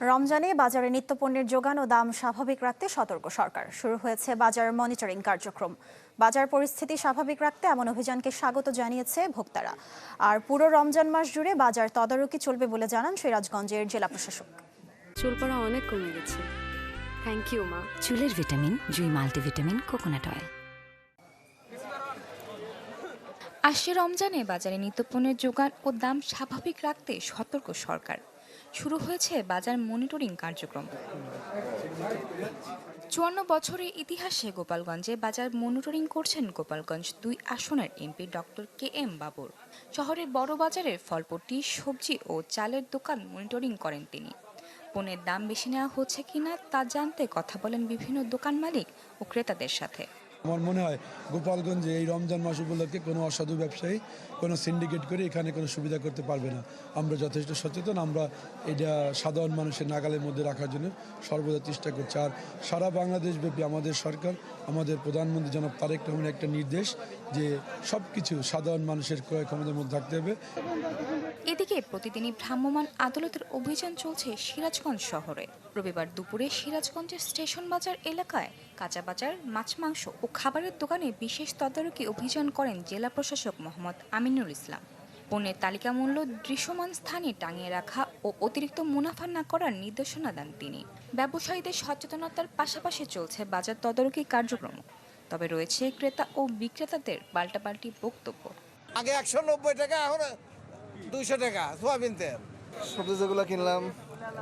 রমজানে বাজারে নিত্যপণ্যের যোগান ও দাম স্বাভাবিক রাখতে সতর্ক সরকার। শুরু হয়েছে বাজার মনিটরিং কার্যক্রম। বাজার পরিস্থিতি স্বাভাবিক রাখতে এমন অভিযানকে স্বাগত জানিয়েছে ভোক্তারা। আর পুরো রমজান মাস জুড়ে বাজার তদারকি চলবে বলে জানান সিরাজগঞ্জের জেলা প্রশাসক। চুল পড়া অনেক কমে গেছে। থ্যাংক ইউ মা। চুলের ভিটামিন জুই মাল্টিভিটামিন কোকোনাট অয়েল। আসছে রমজানে বাজারে নিত্যপণ্যের যোগান ও দাম স্বাভাবিক রাখতে সতর্ক সরকার। শুরু হয়েছে বাজার মনিটরিং কার্যক্রম। ৫৪ বছরের ইতিহাসে গোপালগঞ্জে বাজার মনিটরিং করছেন গোপালগঞ্জ ২ আসনের এমপি ডক্টর KM বাবর। শহরের বড় বাজারের ফলপট্টি, সবজি ও চালের দোকান মনিটরিং করেন তিনি। পণ্যের দাম বেশি নেওয়া হচ্ছে কিনা তা জানতে কথা বলেন বিভিন্ন দোকান মালিক ও ক্রেতাদের সাথে। আমার মনে হয় গোপালগঞ্জে এই রমজান মাস উপলক্ষে কোনো অসাধু ব্যবসায়ী কোনো সিন্ডিকেট করে এখানে কোনো সুবিধা করতে পারবে না। আমরা যথেষ্ট সচেতন, আমরা এটা সাধারণ মানুষের নাগালের মধ্যে রাখার জন্য সর্বদা চেষ্টা করছি। আর সারা বাংলাদেশব্যাপী আমাদের সরকার, আমাদের প্রধানমন্ত্রী জনাব তারেক রহমানের একটা নির্দেশ যে সব কিছু সাধারণ মানুষের ক্রয় ক্ষমতার মধ্যে থাকতে হবে। এদিকে প্রতিদিনই ভ্রাম্যমাণ আদালতের অভিযান চলছে সিরাজগঞ্জ শহরে। রবিবার দুপুরে সিরাজগঞ্জের স্টেশন বাজার এলাকায় কাঁচা বাজার, মাছ, মাংস ও খাবারের দোকানে বিশেষ তদারকি অভিযান করেন জেলা প্রশাসক মোহাম্মদ আমিনুল ইসলাম। পণ্যের তালিকা মূল্য দৃশ্যমান স্থানে টাঙিয়ে রাখা ও অতিরিক্ত মুনাফা না করার নির্দেশনা দেন তিনি। ব্যবসায়ীদের সচেতনতার পাশাপাশি চলছে বাজার তদারকি কার্যক্রম। তবে রয়েছে ক্রেতা ও বিক্রেতাদের পাল্টাপাল্টি বক্তব্য। আগে 190 টাকা, এখন 200 টাকা সোয়াবিন তেল। সবজি যেগুলো কিনলাম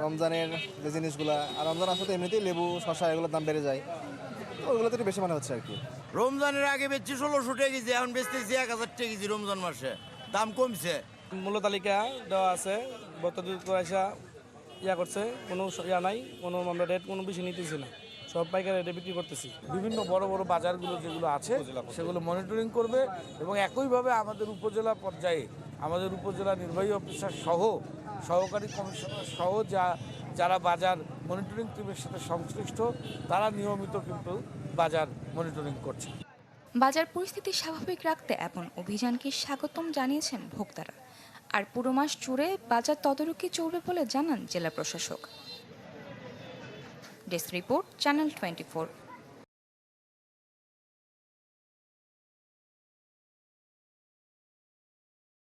রমজানের যে জিনিসগুলো, আর রমজান আসলে এমনিতেই লেবু, শশা এগুলোর দাম বেড়ে যায়, ওইগুলো তো একটু বেশি মনে হচ্ছে আর কি। রমজানের আগে বেচছি 1600 টাকা কেজি, এখন বেচতেছি 1000 টাকা কেজি। রমজান মাসে দাম কমছে। মূল্য তালিকা দেওয়া আছে, বর্তমান পয়সা করছে, কোনো নাই, কোনো আমরা রেট কোনো বেশি নিতেছি না, সব পাইকারি রেটে বিক্রি করতেছি। বিভিন্ন বড় বড় বাজারগুলো যেগুলো আছে সেগুলো মনিটরিং করবে এবং একইভাবে আমাদের উপজেলা পর্যায়ে আমাদের উপজেলা নির্বাহী অফিসার সহ সহকারী কমিশনার সহ যারা বাজার মনিটরিং টিমের সাথে সংশ্লিষ্ট, তারা নিয়মিত কিন্তু বাজার মনিটরিং করছে। বাজার পরিস্থিতি স্বাভাবিক রাখতে এমন অভিযানকে স্বাগতম জানিয়েছেন ভোক্তারা। আর পুরো মাস জুড়ে বাজার তদারকি চলবে বলে জানান জেলা প্রশাসক। Desk report, channel 24।